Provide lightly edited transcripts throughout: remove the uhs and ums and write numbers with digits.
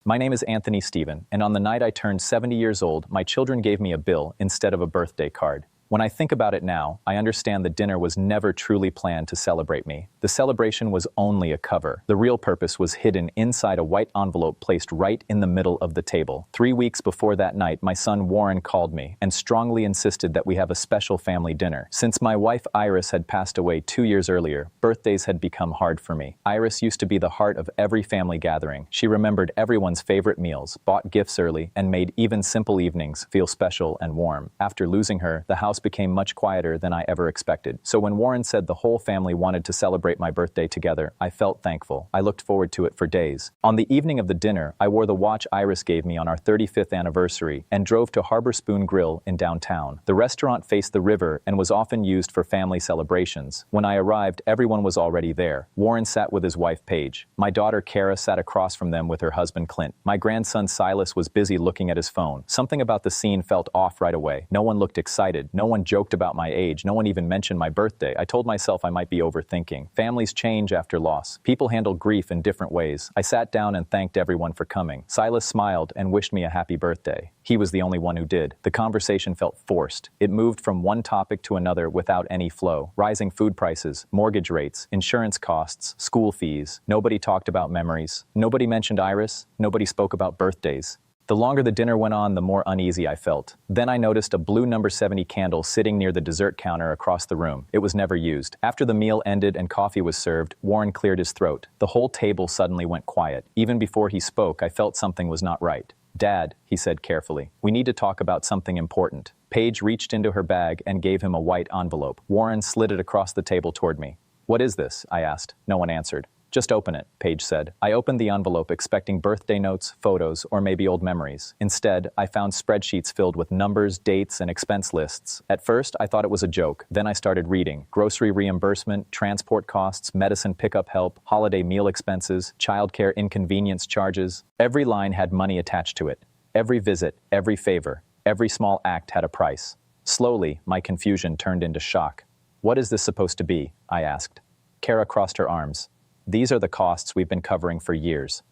My name is Anthony Stephen, and on the night I turned 70 years old, my children gave me a bill instead of a birthday card. When I think about it now, I understand the dinner was never truly planned to celebrate me. The celebration was only a cover. The real purpose was hidden inside a white envelope placed right in the middle of the table. 3 weeks before that night, my son Warren called me and strongly insisted that we have a special family dinner. Since my wife Iris had passed away 2 years earlier, birthdays had become hard for me. Iris used to be the heart of every family gathering. She remembered everyone's favorite meals, bought gifts early, and made even simple evenings feel special and warm. After losing her, the house became much quieter than I ever expected. So when Warren said the whole family wanted to celebrate my birthday together, I felt thankful. I looked forward to it for days. On the evening of the dinner, I wore the watch Iris gave me on our 35th anniversary and drove to Harbor Spoon Grill in downtown. The restaurant faced the river and was often used for family celebrations. When I arrived, everyone was already there. Warren sat with his wife Paige. My daughter Kara sat across from them with her husband Clint. My grandson Silas was busy looking at his phone. Something about the scene felt off right away. No one looked excited. No one joked about my age. No one even mentioned my birthday. I told myself I might be overthinking. Families change after loss. People handle grief in different ways. I sat down and thanked everyone for coming. Silas smiled and wished me a happy birthday. He was the only one who did. The conversation felt forced. It moved from one topic to another without any flow. Rising food prices, mortgage rates, insurance costs, school fees. Nobody talked about memories. Nobody mentioned Iris. Nobody spoke about birthdays. The longer the dinner went on, the more uneasy I felt. Then I noticed a blue number 70 candle sitting near the dessert counter across the room. It was never used. After the meal ended and coffee was served, Warren cleared his throat. The whole table suddenly went quiet. Even before he spoke, I felt something was not right. "Dad," he said carefully, "we need to talk about something important." Paige reached into her bag and gave him a white envelope. Warren slid it across the table toward me. "What is this?" I asked. No one answered. "Just open it," Paige said. I opened the envelope expecting birthday notes, photos, or maybe old memories. Instead, I found spreadsheets filled with numbers, dates, and expense lists. At first, I thought it was a joke. Then I started reading. Grocery reimbursement, transport costs, medicine pickup help, holiday meal expenses, childcare inconvenience charges. Every line had money attached to it. Every visit, every favor, every small act had a price. Slowly, my confusion turned into shock. "What is this supposed to be?" I asked. Kara crossed her arms. "These are the costs we've been covering for years."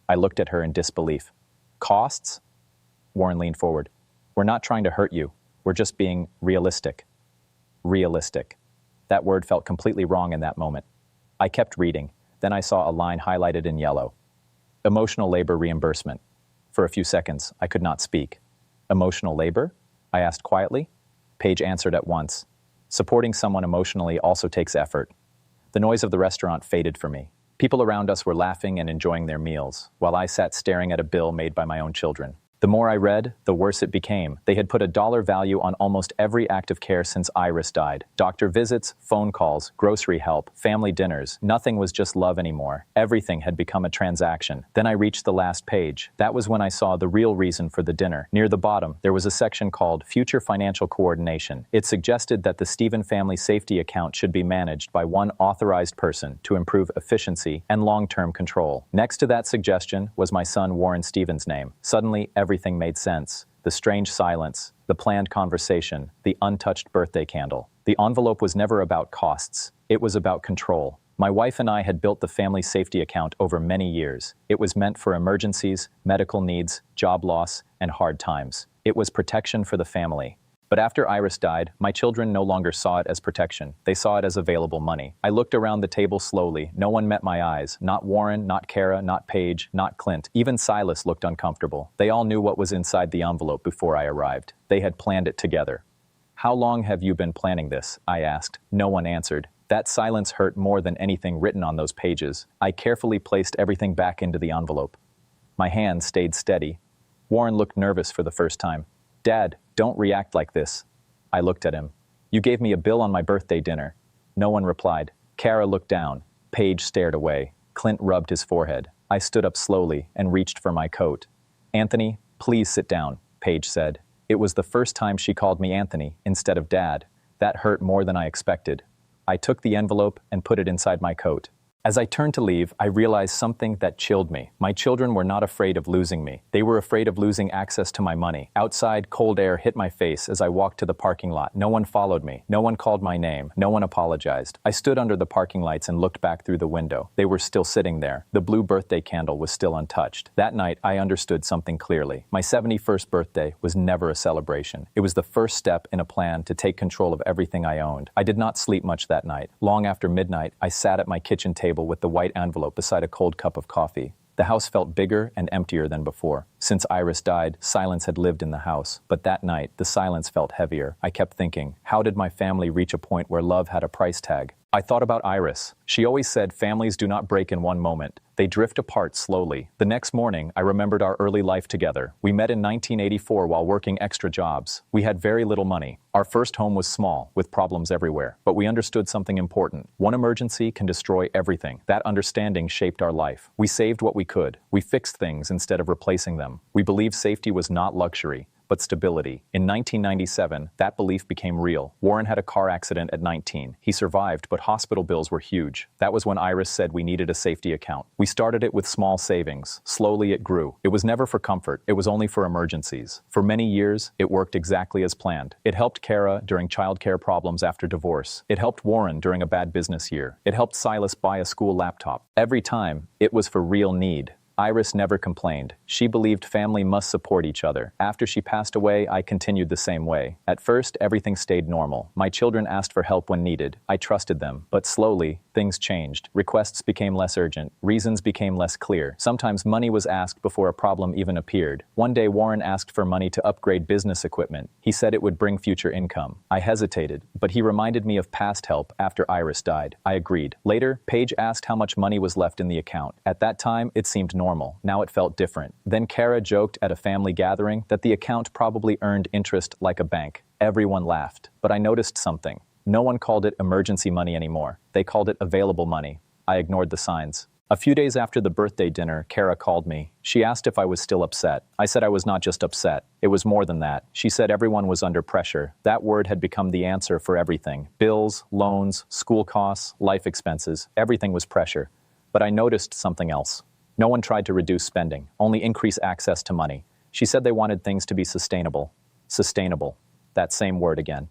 I looked at her in disbelief. "Costs?" Warren leaned forward. "We're not trying to hurt you. We're just being realistic." Realistic. That word felt completely wrong in that moment. I kept reading. Then I saw a line highlighted in yellow. Emotional labor reimbursement. For a few seconds, I could not speak. "Emotional labor?" I asked quietly. Paige answered at once. "Supporting someone emotionally also takes effort." The noise of the restaurant faded for me. People around us were laughing and enjoying their meals, while I sat staring at a bill made by my own children. The more I read, the worse it became. They had put a dollar value on almost every act of care since Iris died. Doctor visits, phone calls, grocery help, family dinners. Nothing was just love anymore. Everything had become a transaction. Then I reached the last page. That was when I saw the real reason for the dinner. Near the bottom, there was a section called Future Financial Coordination. It suggested that the Stephen family safety account should be managed by one authorized person to improve efficiency and long-term control. Next to that suggestion was my son Warren Stephen's name. Suddenly, everything made sense. The strange silence, the planned conversation, the untouched birthday candle. The envelope was never about costs. It was about control. My wife and I had built the family safety account over many years. It was meant for emergencies, medical needs, job loss, and hard times. It was protection for the family. But after Iris died, my children no longer saw it as protection. They saw it as available money. I looked around the table slowly. No one met my eyes. Not Warren, not Kara, not Paige, not Clint. Even Silas looked uncomfortable. They all knew what was inside the envelope before I arrived. They had planned it together. "How long have you been planning this?" I asked. No one answered. That silence hurt more than anything written on those pages. I carefully placed everything back into the envelope. My hand stayed steady. Warren looked nervous for the first time. "Dad, don't react like this." I looked at him. "You gave me a bill on my birthday dinner." No one replied. Kara looked down. Paige stared away. Clint rubbed his forehead. I stood up slowly and reached for my coat. "Anthony, please sit down," Paige said. It was the first time she called me Anthony instead of Dad. That hurt more than I expected. I took the envelope and put it inside my coat. As I turned to leave, I realized something that chilled me. My children were not afraid of losing me. They were afraid of losing access to my money. Outside, cold air hit my face as I walked to the parking lot. No one followed me. No one called my name. No one apologized. I stood under the parking lights and looked back through the window. They were still sitting there. The blue birthday candle was still untouched. That night, I understood something clearly. My 71st birthday was never a celebration. It was the first step in a plan to take control of everything I owned. I did not sleep much that night. Long after midnight, I sat at my kitchen table with the white envelope beside a cold cup of coffee. The house felt bigger and emptier than before. Since Iris died, silence had lived in the house. But that night, the silence felt heavier. I kept thinking, how did my family reach a point where love had a price tag? I thought about Iris. She always said families do not break in one moment. They drift apart slowly. The next morning, I remembered our early life together. We met in 1984 while working extra jobs. We had very little money. Our first home was small, with problems everywhere. But we understood something important. One emergency can destroy everything. That understanding shaped our life. We saved what we could. We fixed things instead of replacing them. We believed safety was not luxury, but stability. In 1997, that belief became real. Warren had a car accident at 19. He survived, but hospital bills were huge. That was when Iris said we needed a safety account. We started it with small savings. Slowly it grew. It was never for comfort. It was only for emergencies. For many years, it worked exactly as planned. It helped Kara during childcare problems after divorce. It helped Warren during a bad business year. It helped Silas buy a school laptop. Every time, it was for real need. Iris never complained. She believed family must support each other. After she passed away, I continued the same way. At first, everything stayed normal. My children asked for help when needed. I trusted them. But slowly, things changed. Requests became less urgent. Reasons became less clear. Sometimes money was asked before a problem even appeared. One day, Warren asked for money to upgrade business equipment. He said it would bring future income. I hesitated, but he reminded me of past help after Iris died. I agreed. Later, Paige asked how much money was left in the account. At that time, it seemed normal. Now it felt different. Then Kara joked at a family gathering that the account probably earned interest like a bank. Everyone laughed. But I noticed something. No one called it emergency money anymore. They called it available money. I ignored the signs. A few days after the birthday dinner, Kara called me. She asked if I was still upset. I said I was not just upset. It was more than that. She said everyone was under pressure. That word had become the answer for everything. Bills, loans, school costs, life expenses. Everything was pressure. But I noticed something else. No one tried to reduce spending, only increase access to money. She said they wanted things to be sustainable. Sustainable. That same word again.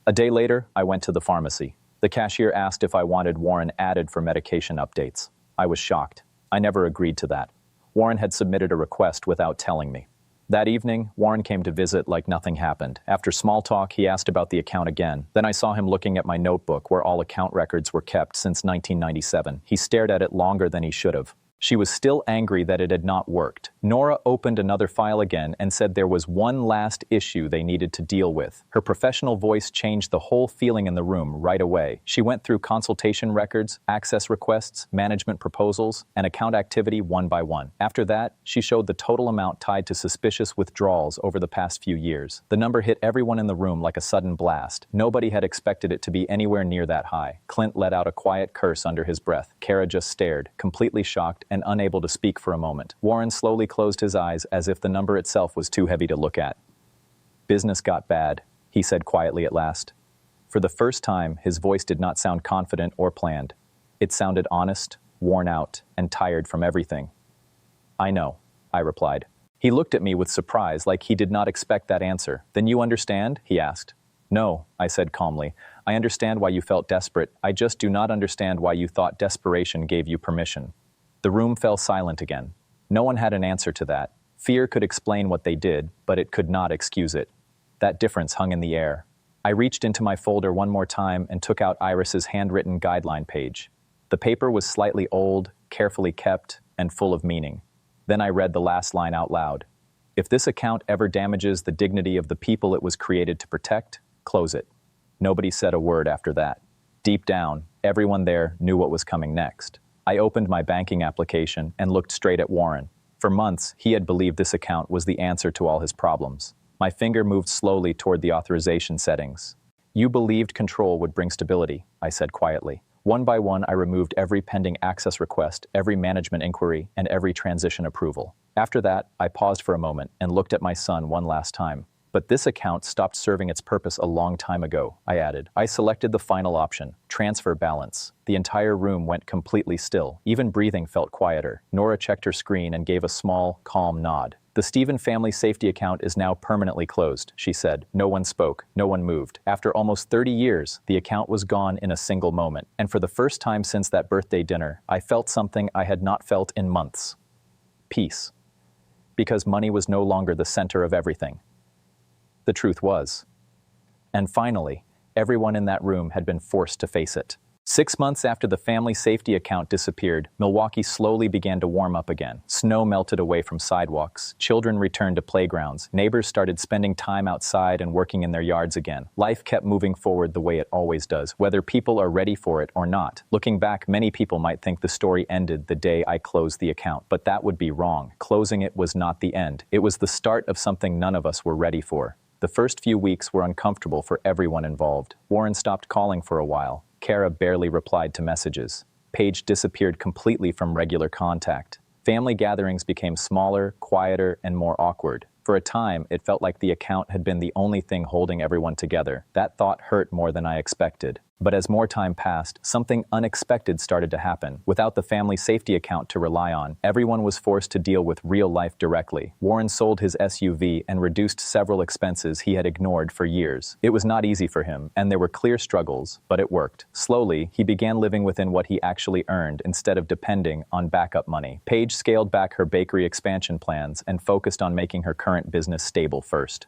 A day later, I went to the pharmacy. The cashier asked if I wanted Warren added for medication updates. I was shocked. I never agreed to that. Warren had submitted a request without telling me. That evening, Warren came to visit like nothing happened. After small talk, he asked about the account again. Then I saw him looking at my notebook where all account records were kept since 1997. He stared at it longer than he should have. She was still angry that it had not worked. Nora opened another file again and said there was one last issue they needed to deal with. Her professional voice changed the whole feeling in the room right away. She went through consultation records, access requests, management proposals, and account activity one by one. After that, she showed the total amount tied to suspicious withdrawals over the past few years. The number hit everyone in the room like a sudden blast. Nobody had expected it to be anywhere near that high. Clint let out a quiet curse under his breath. Kara just stared, completely shocked and unable to speak for a moment. Warren slowly closed his eyes as if the number itself was too heavy to look at. "Business got bad," he said quietly at last. For the first time, his voice did not sound confident or planned. It sounded honest, worn out, and tired from everything. "I know," I replied. He looked at me with surprise, like he did not expect that answer. "Then you understand?" he asked. "No," I said calmly. "I understand why you felt desperate. I just do not understand why you thought desperation gave you permission." The room fell silent again. No one had an answer to that. Fear could explain what they did, but it could not excuse it. That difference hung in the air. I reached into my folder one more time and took out Iris's handwritten guideline page. The paper was slightly old, carefully kept, and full of meaning. Then I read the last line out loud. "If this account ever damages the dignity of the people it was created to protect, close it." Nobody said a word after that. Deep down, everyone there knew what was coming next. I opened my banking application and looked straight at Warren. For months, he had believed this account was the answer to all his problems. My finger moved slowly toward the authorization settings. "You believed control would bring stability," I said quietly. One by one, I removed every pending access request, every management inquiry, and every transition approval. After that, I paused for a moment and looked at my son one last time. But this account stopped serving its purpose a long time ago, I added. I selected the final option, transfer balance. The entire room went completely still. Even breathing felt quieter. Nora checked her screen and gave a small, calm nod. The Stephen family safety account is now permanently closed, she said. No one spoke. No one moved. After almost 30 years, the account was gone in a single moment. And for the first time since that birthday dinner, I felt something I had not felt in months. Peace. Because money was no longer the center of everything. The truth was. And finally, everyone in that room had been forced to face it. 6 months after the family safety account disappeared, Milwaukee slowly began to warm up again. Snow melted away from sidewalks. Children returned to playgrounds. Neighbors started spending time outside and working in their yards again. Life kept moving forward the way it always does, whether people are ready for it or not. Looking back, many people might think the story ended the day I closed the account, but that would be wrong. Closing it was not the end. It was the start of something none of us were ready for. The first few weeks were uncomfortable for everyone involved. Warren stopped calling for a while. Kara barely replied to messages. Paige disappeared completely from regular contact. Family gatherings became smaller, quieter, and more awkward. For a time, it felt like the account had been the only thing holding everyone together. That thought hurt more than I expected. But as more time passed, something unexpected started to happen. Without the family safety account to rely on, everyone was forced to deal with real life directly. Warren sold his SUV and reduced several expenses he had ignored for years. It was not easy for him, and there were clear struggles, but it worked. Slowly, he began living within what he actually earned instead of depending on backup money. Paige scaled back her bakery expansion plans and focused on making her current business stable first.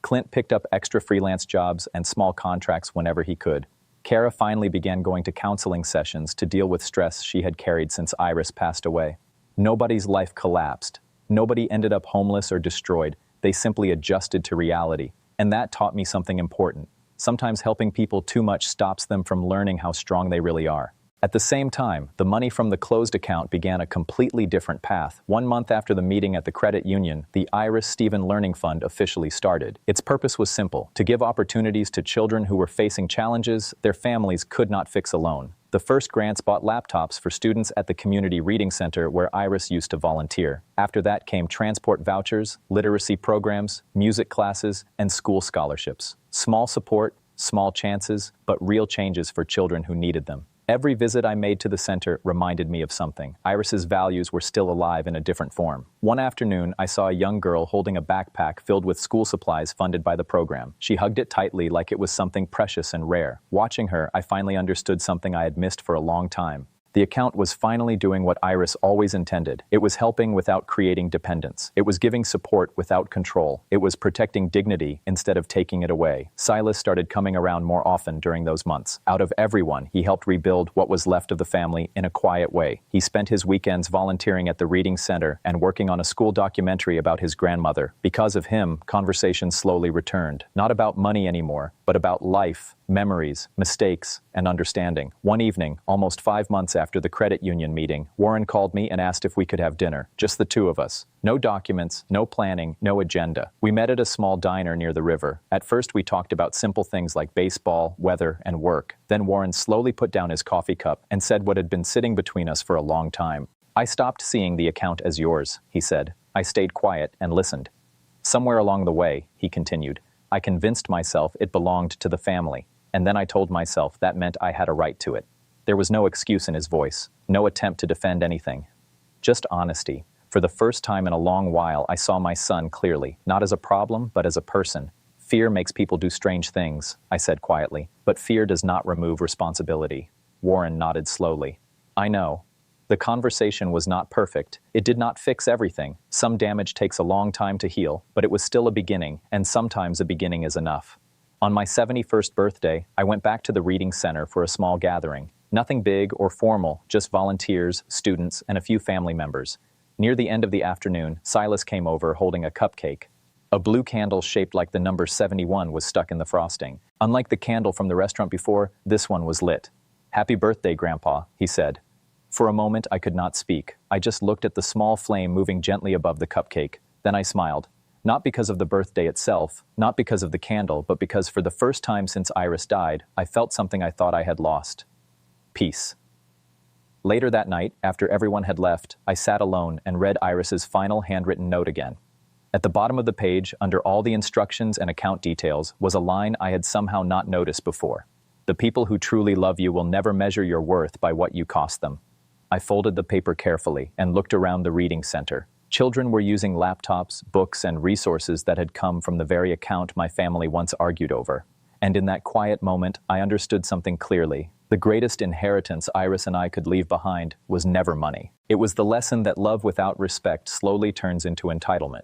Clint picked up extra freelance jobs and small contracts whenever he could. Kara finally began going to counseling sessions to deal with stress she had carried since Iris passed away. Nobody's life collapsed. Nobody ended up homeless or destroyed. They simply adjusted to reality. And that taught me something important. Sometimes helping people too much stops them from learning how strong they really are. At the same time, the money from the closed account began a completely different path. 1 month after the meeting at the credit union, the Iris Stephen Learning Fund officially started. Its purpose was simple: to give opportunities to children who were facing challenges their families could not fix alone. The first grants bought laptops for students at the community reading center where Iris used to volunteer. After that came transport vouchers, literacy programs, music classes, and school scholarships. Small support, small chances, but real changes for children who needed them. Every visit I made to the center reminded me of something. Iris's values were still alive in a different form. One afternoon, I saw a young girl holding a backpack filled with school supplies funded by the program. She hugged it tightly like it was something precious and rare. Watching her, I finally understood something I had missed for a long time. The account was finally doing what Iris always intended. It was helping without creating dependence. It was giving support without control. It was protecting dignity instead of taking it away. Silas started coming around more often during those months. Out of everyone, he helped rebuild what was left of the family in a quiet way. He spent his weekends volunteering at the reading center and working on a school documentary about his grandmother. Because of him, conversations slowly returned. Not about money anymore, but about life, memories, mistakes, and understanding. One evening, almost 5 months after the credit union meeting, Warren called me and asked if we could have dinner. Just the two of us. No documents, no planning, no agenda. We met at a small diner near the river. At first, we talked about simple things like baseball, weather, and work. Then Warren slowly put down his coffee cup and said what had been sitting between us for a long time. "I stopped seeing the account as yours," he said. "I stayed quiet and listened. Somewhere along the way," he continued, "I convinced myself it belonged to the family. And then I told myself that meant I had a right to it." There was no excuse in his voice, no attempt to defend anything. Just honesty. For the first time in a long while, I saw my son clearly, not as a problem, but as a person. "Fear makes people do strange things," I said quietly, "but fear does not remove responsibility." Warren nodded slowly. "I know." The conversation was not perfect. It did not fix everything. Some damage takes a long time to heal, but it was still a beginning, and sometimes a beginning is enough. On my 71st birthday, I went back to the reading center for a small gathering. Nothing big or formal, just volunteers, students, and a few family members. Near the end of the afternoon, Silas came over holding a cupcake. A blue candle shaped like the number 71 was stuck in the frosting. Unlike the candle from the restaurant before, this one was lit. "Happy birthday, Grandpa," he said. For a moment, I could not speak. I just looked at the small flame moving gently above the cupcake. Then I smiled. Not because of the birthday itself, not because of the candle, but because for the first time since Iris died, I felt something I thought I had lost. Peace. Later that night, after everyone had left, I sat alone and read Iris's final handwritten note again. At the bottom of the page, under all the instructions and account details, was a line I had somehow not noticed before. The people who truly love you will never measure your worth by what you cost them. I folded the paper carefully and looked around the reading center. Children were using laptops, books, and resources that had come from the very account my family once argued over. And in that quiet moment, I understood something clearly. The greatest inheritance Iris and I could leave behind was never money. It was the lesson that love without respect slowly turns into entitlement.